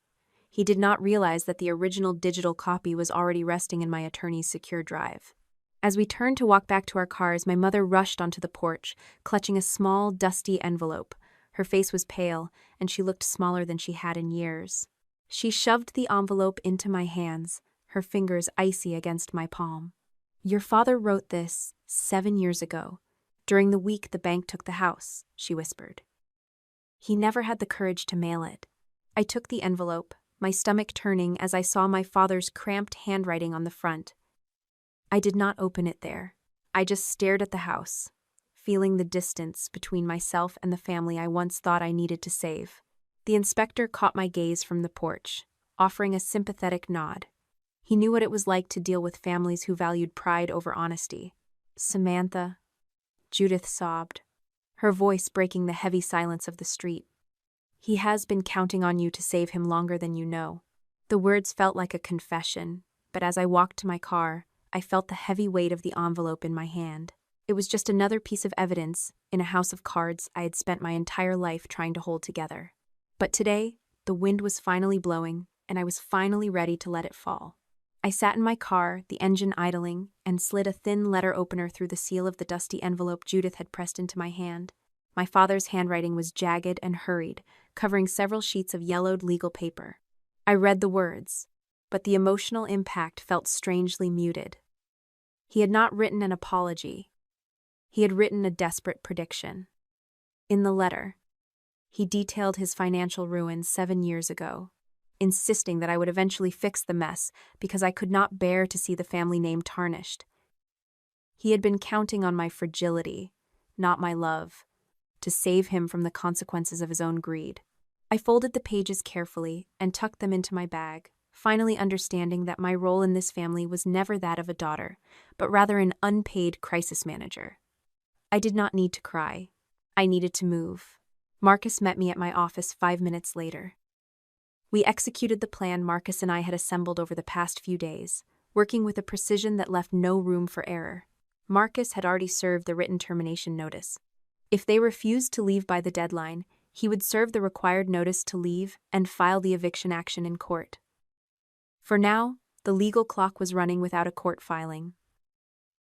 A: He did not realize that the original digital copy was already resting in my attorney's secure drive. As we turned to walk back to our cars, my mother rushed onto the porch, clutching a small, dusty envelope. Her face was pale, and she looked smaller than she had in years. She shoved the envelope into my hands, her fingers icy against my palm. Your father wrote this 7 years ago, during the week the bank took the house, she whispered. He never had the courage to mail it. I took the envelope, my stomach turning as I saw my father's cramped handwriting on the front. I did not open it there. I just stared at the house, feeling the distance between myself and the family I once thought I needed to save. The inspector caught my gaze from the porch, offering a sympathetic nod. He knew what it was like to deal with families who valued pride over honesty. Samantha, Judith sobbed, her voice breaking the heavy silence of the street. He has been counting on you to save him longer than you know. The words felt like a confession, but as I walked to my car, I felt the heavy weight of the envelope in my hand. It was just another piece of evidence in a house of cards I had spent my entire life trying to hold together. But today, the wind was finally blowing, and I was finally ready to let it fall. I sat in my car, the engine idling, and slid a thin letter opener through the seal of the dusty envelope Judith had pressed into my hand. My father's handwriting was jagged and hurried, covering several sheets of yellowed legal paper. I read the words, but the emotional impact felt strangely muted. He had not written an apology. He had written a desperate prediction. In the letter, he detailed his financial ruin 7 years ago, insisting that I would eventually fix the mess because I could not bear to see the family name tarnished. He had been counting on my fragility, not my love, to save him from the consequences of his own greed. I folded the pages carefully and tucked them into my bag, finally understanding that my role in this family was never that of a daughter, but rather an unpaid crisis manager. I did not need to cry. I needed to move. Marcus met me at my office 5 minutes later. We executed the plan Marcus and I had assembled over the past few days, working with a precision that left no room for error. Marcus had already served the written termination notice. If they refused to leave by the deadline, he would serve the required notice to leave and file the eviction action in court. For now, the legal clock was running without a court filing.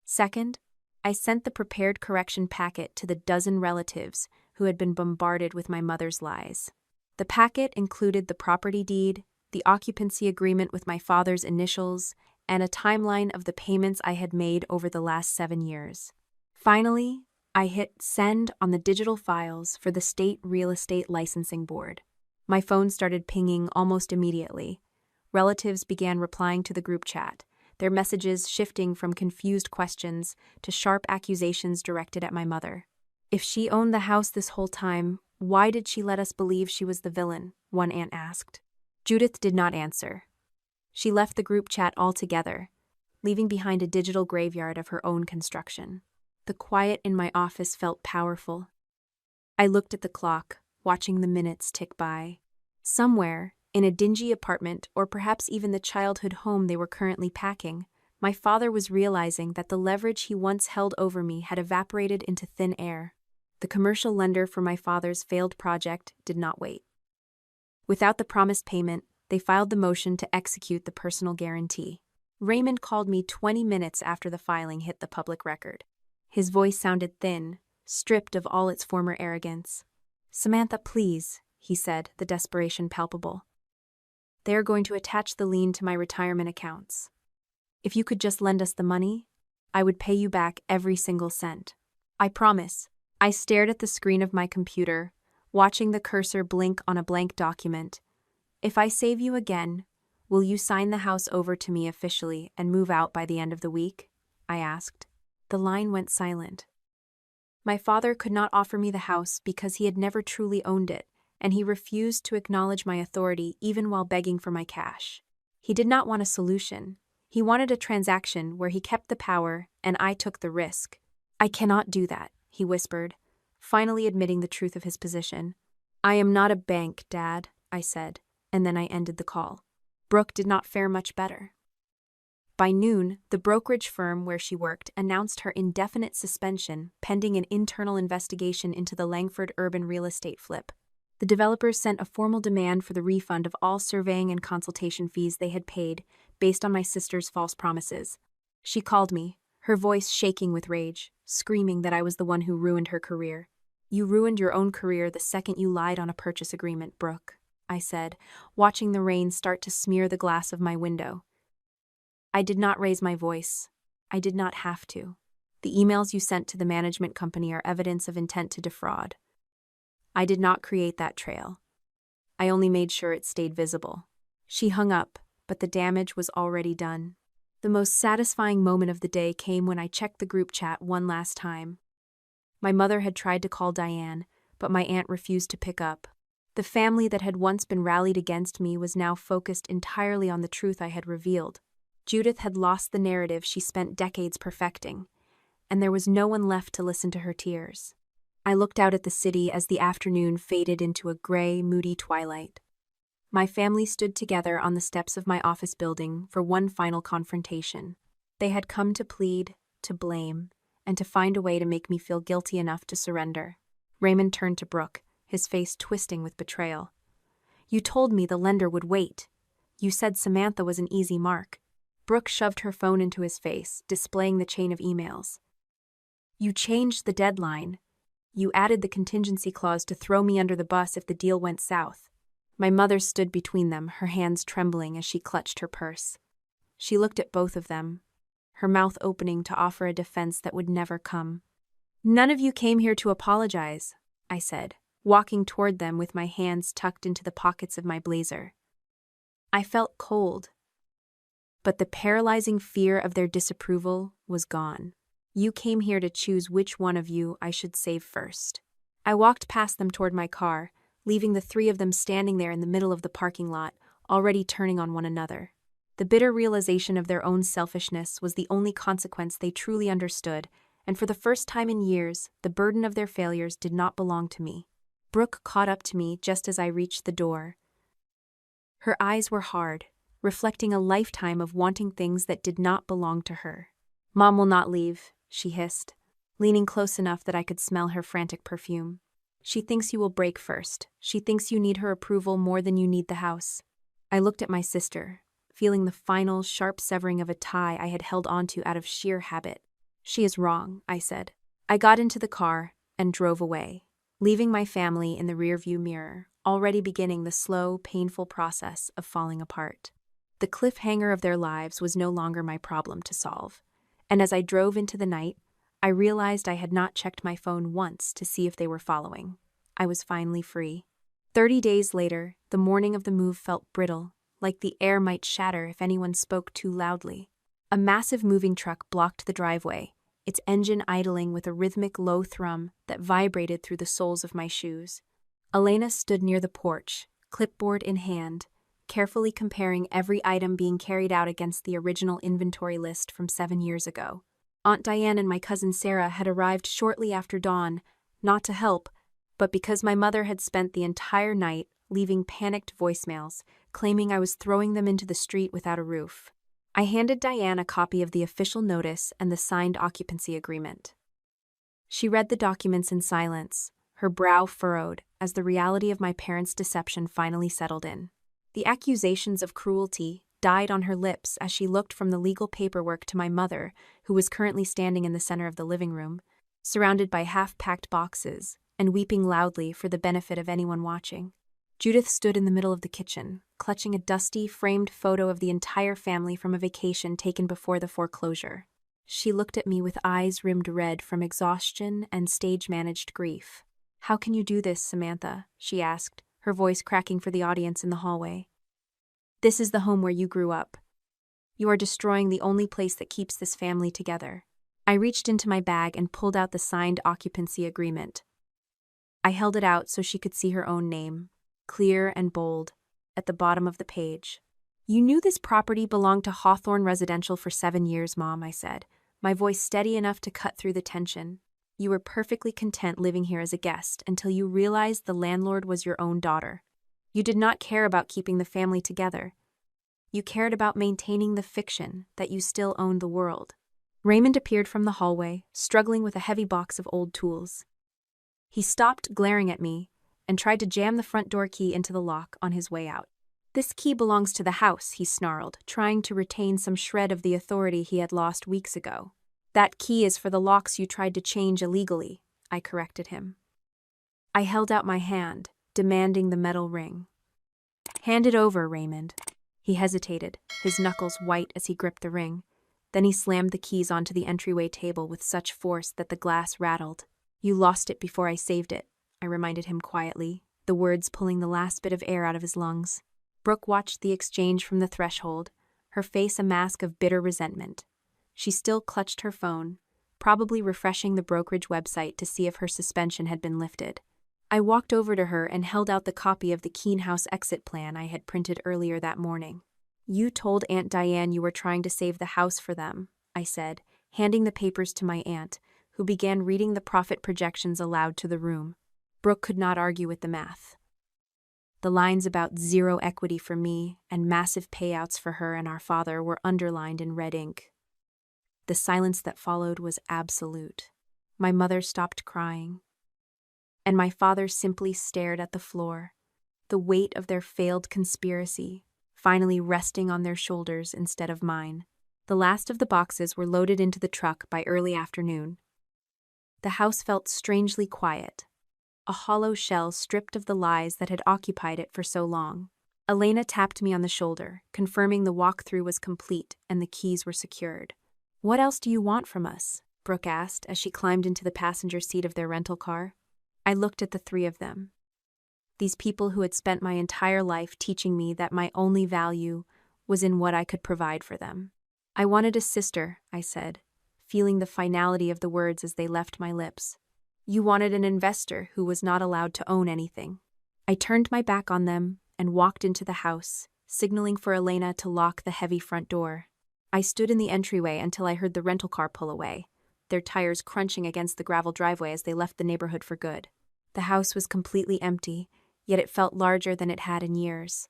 A: Second, I sent the prepared correction packet to the dozen relatives who had been bombarded with my mother's lies. The packet included the property deed, the occupancy agreement with my father's initials, and a timeline of the payments I had made over the last 7 years. Finally, I hit send on the digital files for the State Real Estate Licensing Board. My phone started pinging almost immediately. Relatives began replying to the group chat, their messages shifting from confused questions to sharp accusations directed at my mother. If she owned the house this whole time, why did she let us believe she was the villain? One aunt asked. Judith did not answer. She left the group chat altogether, leaving behind a digital graveyard of her own construction. The quiet in my office felt powerful. I looked at the clock, watching the minutes tick by. Somewhere, in a dingy apartment or perhaps even the childhood home they were currently packing, my father was realizing that the leverage he once held over me had evaporated into thin air. The commercial lender for my father's failed project did not wait. Without the promised payment, they filed the motion to execute the personal guarantee. Raymond called me 20 minutes after the filing hit the public record. His voice sounded thin, stripped of all its former arrogance. "Samantha, please," he said, the desperation palpable. "They are going to attach the lien to my retirement accounts. If you could just lend us the money, I would pay you back every single cent. I promise. I stared at the screen of my computer, watching the cursor blink on a blank document. If I save you again, will you sign the house over to me officially and move out by the end of the week? I asked. The line went silent. My father could not offer me the house because he had never truly owned it, and he refused to acknowledge my authority even while begging for my cash. He did not want a solution. He wanted a transaction where he kept the power and I took the risk. I cannot do that, he whispered, finally admitting the truth of his position. I am not a bank, Dad, I said, and then I ended the call. Brooke did not fare much better. By noon, the brokerage firm where she worked announced her indefinite suspension pending an internal investigation into the Langford urban real estate flip. The developers sent a formal demand for the refund of all surveying and consultation fees they had paid based on my sister's false promises. She called me, her voice shaking with rage, screaming that I was the one who ruined her career. You ruined your own career the second you lied on a purchase agreement, Brooke, I said, watching the rain start to smear the glass of my window. I did not raise my voice. I did not have to. The emails you sent to the management company are evidence of intent to defraud. I did not create that trail. I only made sure it stayed visible. She hung up, but the damage was already done. The most satisfying moment of the day came when I checked the group chat one last time. My mother had tried to call Diane, but my aunt refused to pick up. The family that had once been rallied against me was now focused entirely on the truth I had revealed. Judith had lost the narrative she spent decades perfecting, and there was no one left to listen to her tears. I looked out at the city as the afternoon faded into a gray, moody twilight. My family stood together on the steps of my office building for one final confrontation. They had come to plead, to blame, and to find a way to make me feel guilty enough to surrender. Raymond turned to Brooke, his face twisting with betrayal. You told me the lender would wait. You said Samantha was an easy mark. Brooke shoved her phone into his face, displaying the chain of emails. You changed the deadline. You added the contingency clause to throw me under the bus if the deal went south. My mother stood between them, her hands trembling as she clutched her purse. She looked at both of them, her mouth opening to offer a defense that would never come. None of you came here to apologize, I said, walking toward them with my hands tucked into the pockets of my blazer. I felt cold, but the paralyzing fear of their disapproval was gone. You came here to choose which one of you I should save first. I walked past them toward my car, leaving the three of them standing there in the middle of the parking lot, already turning on one another. The bitter realization of their own selfishness was the only consequence they truly understood, and for the first time in years, the burden of their failures did not belong to me. Brooke caught up to me just as I reached the door. Her eyes were hard, reflecting a lifetime of wanting things that did not belong to her. Mom will not leave, she hissed, leaning close enough that I could smell her frantic perfume. She thinks you will break first. She thinks you need her approval more than you need the house. I looked at my sister, feeling the final, sharp severing of a tie I had held onto out of sheer habit. She is wrong, I said. I got into the car and drove away, leaving my family in the rearview mirror, already beginning the slow, painful process of falling apart. The cliffhanger of their lives was no longer my problem to solve, and as I drove into the night, I realized I had not checked my phone once to see if they were following. I was finally free. 30 days later, the morning of the move felt brittle, like the air might shatter if anyone spoke too loudly. A massive moving truck blocked the driveway, its engine idling with a rhythmic low thrum that vibrated through the soles of my shoes. Elena stood near the porch, clipboard in hand, carefully comparing every item being carried out against the original inventory list from 7 years ago. Aunt Diane and my cousin Sarah had arrived shortly after dawn, not to help, but because my mother had spent the entire night leaving panicked voicemails, claiming I was throwing them into the street without a roof. I handed Diane a copy of the official notice and the signed occupancy agreement. She read the documents in silence, her brow furrowed as the reality of my parents' deception finally settled in. The accusations of cruelty died on her lips as she looked from the legal paperwork to my mother, who was currently standing in the center of the living room, surrounded by half-packed boxes, and weeping loudly for the benefit of anyone watching. Judith stood in the middle of the kitchen, clutching a dusty, framed photo of the entire family from a vacation taken before the foreclosure. She looked at me with eyes rimmed red from exhaustion and stage-managed grief. "How can you do this, Samantha?" she asked, her voice cracking for the audience in the hallway. "This is the home where you grew up. You are destroying the only place that keeps this family together." I reached into my bag and pulled out the signed occupancy agreement. I held it out so she could see her own name, clear and bold, at the bottom of the page. "You knew this property belonged to Hawthorne Residential for 7 years, Mom," I said, my voice steady enough to cut through the tension. "You were perfectly content living here as a guest until you realized the landlord was your own daughter. You did not care about keeping the family together. You cared about maintaining the fiction that you still owned the world." Raymond appeared from the hallway, struggling with a heavy box of old tools. He stopped glaring at me and tried to jam the front door key into the lock on his way out. "This key belongs to the house," he snarled, trying to retain some shred of the authority he had lost weeks ago. "That key is for the locks you tried to change illegally," I corrected him. I held out my hand, demanding the metal ring. "Hand it over, Raymond." He hesitated, his knuckles white as he gripped the ring. Then he slammed the keys onto the entryway table with such force that the glass rattled. "You lost it before I saved it," I reminded him quietly, the words pulling the last bit of air out of his lungs. Brooke watched the exchange from the threshold, her face a mask of bitter resentment. She still clutched her phone, probably refreshing the brokerage website to see if her suspension had been lifted. I walked over to her and held out the copy of the Keene House exit plan I had printed earlier that morning. "You told Aunt Diane you were trying to save the house for them," I said, handing the papers to my aunt, who began reading the profit projections aloud to the room. Brooke could not argue with the math. The lines about zero equity for me and massive payouts for her and our father were underlined in red ink. The silence that followed was absolute. My mother stopped crying, and my father simply stared at the floor, the weight of their failed conspiracy finally resting on their shoulders instead of mine. The last of the boxes were loaded into the truck by early afternoon. The house felt strangely quiet, a hollow shell stripped of the lies that had occupied it for so long. Elena tapped me on the shoulder, confirming the walkthrough was complete and the keys were secured. "What else do you want from us?" Brooke asked as she climbed into the passenger seat of their rental car. I looked at the three of them. These people who had spent my entire life teaching me that my only value was in what I could provide for them. "I wanted a sister," I said, feeling the finality of the words as they left my lips. "You wanted an investor who was not allowed to own anything." I turned my back on them and walked into the house, signaling for Elena to lock the heavy front door. I stood in the entryway until I heard the rental car pull away, their tires crunching against the gravel driveway as they left the neighborhood for good. The house was completely empty, yet it felt larger than it had in years.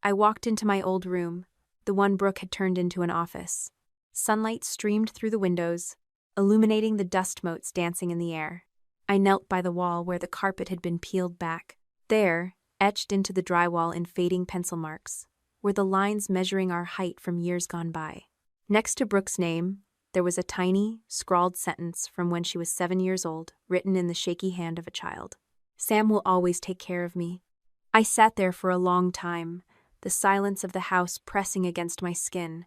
A: I walked into my old room, the one Brooke had turned into an office. Sunlight streamed through the windows, illuminating the dust motes dancing in the air. I knelt by the wall where the carpet had been peeled back. There, etched into the drywall in fading pencil marks, were the lines measuring our height from years gone by. Next to Brooke's name, there was a tiny, scrawled sentence from when she was 7 years old, written in the shaky hand of a child. "Sam will always take care of me." I sat there for a long time, the silence of the house pressing against my skin.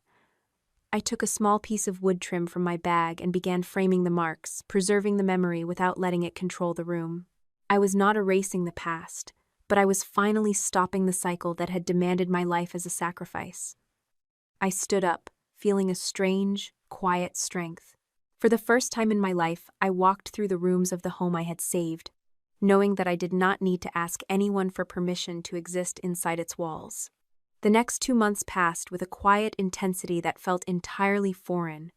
A: I took a small piece of wood trim from my bag and began framing the marks, preserving the memory without letting it control the room. I was not erasing the past, but I was finally stopping the cycle that had demanded my life as a sacrifice. I stood up, feeling a strange, quiet strength. For the first time in my life, I walked through the rooms of the home I had saved, knowing that I did not need to ask anyone for permission to exist inside its walls. The next 2 months passed with a quiet intensity that felt entirely foreign.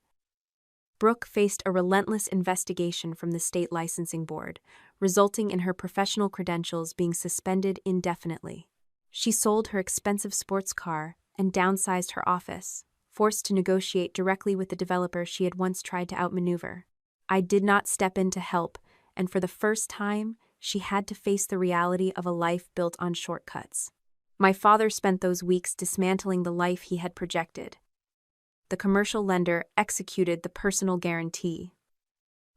A: Brooke faced a relentless investigation from the state licensing board, resulting in her professional credentials being suspended indefinitely. She sold her expensive sports car and downsized her office, forced to negotiate directly with the developer she had once tried to outmaneuver. I did not step in to help, and for the first time, she had to face the reality of a life built on shortcuts. My father spent those weeks dismantling the life he had projected. The commercial lender executed the personal guarantee,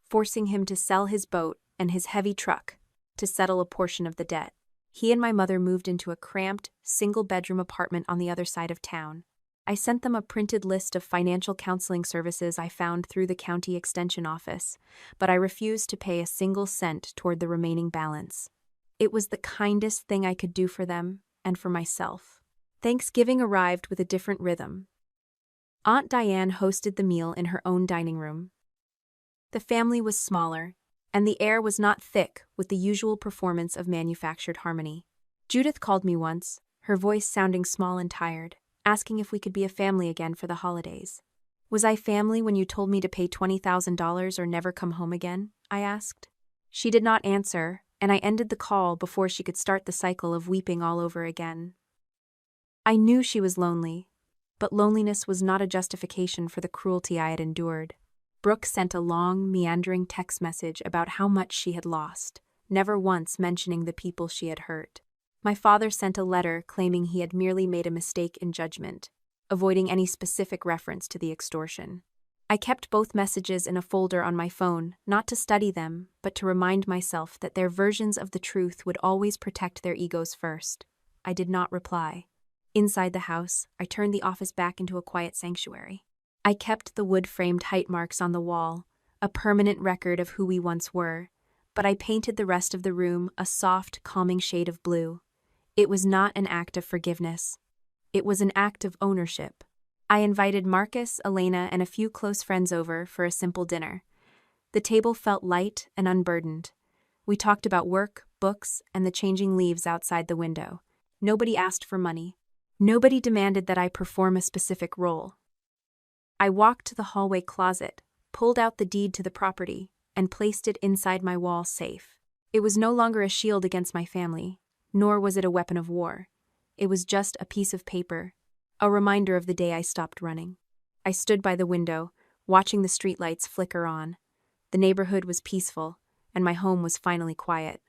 A: forcing him to sell his boat and his heavy truck to settle a portion of the debt. He and my mother moved into a cramped, single-bedroom apartment on the other side of town. I sent them a printed list of financial counseling services I found through the county extension office, but I refused to pay a single cent toward the remaining balance. It was the kindest thing I could do for them and for myself. Thanksgiving arrived with a different rhythm. Aunt Diane hosted the meal in her own dining room. The family was smaller, and the air was not thick with the usual performance of manufactured harmony. Judith called me once, her voice sounding small and tired, asking if we could be a family again for the holidays. Was I family when you told me to pay $20,000 or never come home again? I asked. She did not answer, and I ended the call before she could start the cycle of weeping all over again. I knew she was lonely, but loneliness was not a justification for the cruelty I had endured. Brooke sent a long, meandering text message about how much she had lost, never once mentioning the people she had hurt. My father sent a letter claiming he had merely made a mistake in judgment, avoiding any specific reference to the extortion. I kept both messages in a folder on my phone, not to study them, but to remind myself that their versions of the truth would always protect their egos first. I did not reply. Inside the house, I turned the office back into a quiet sanctuary. I kept the wood-framed height marks on the wall, a permanent record of who we once were, but I painted the rest of the room a soft, calming shade of blue. It was not an act of forgiveness. It was an act of ownership. I invited Marcus, Elena, and a few close friends over for a simple dinner. The table felt light and unburdened. We talked about work, books, and the changing leaves outside the window. Nobody asked for money. Nobody demanded that I perform a specific role. I walked to the hallway closet, pulled out the deed to the property, and placed it inside my wall safe. It was no longer a shield against my family, nor was it a weapon of war. It was just a piece of paper, a reminder of the day I stopped running. I stood by the window, watching the streetlights flicker on. The neighborhood was peaceful, and my home was finally quiet.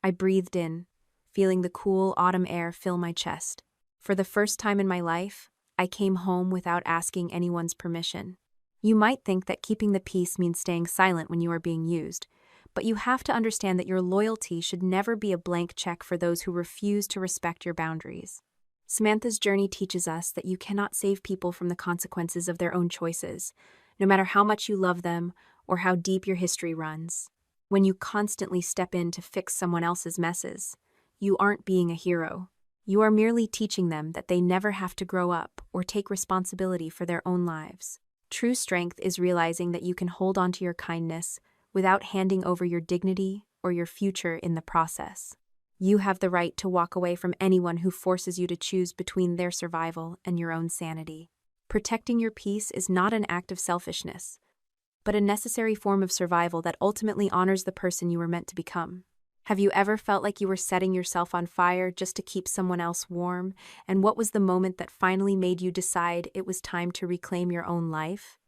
A: I breathed in, feeling the cool autumn air fill my chest. For the first time in my life, I came home without asking anyone's permission. You might think that keeping the peace means staying silent when you are being used, but you have to understand that your loyalty should never be a blank check for those who refuse to respect your boundaries. Samantha's journey teaches us that you cannot save people from the consequences of their own choices, no matter how much you love them or how deep your history runs. When you constantly step in to fix someone else's messes, you aren't being a hero. You are merely teaching them that they never have to grow up or take responsibility for their own lives. True strength is realizing that you can hold on to your kindness without handing over your dignity or your future in the process. You have the right to walk away from anyone who forces you to choose between their survival and your own sanity. Protecting your peace is not an act of selfishness, but a necessary form of survival that ultimately honors the person you were meant to become. Have you ever felt like you were setting yourself on fire just to keep someone else warm? And what was the moment that finally made you decide it was time to reclaim your own life?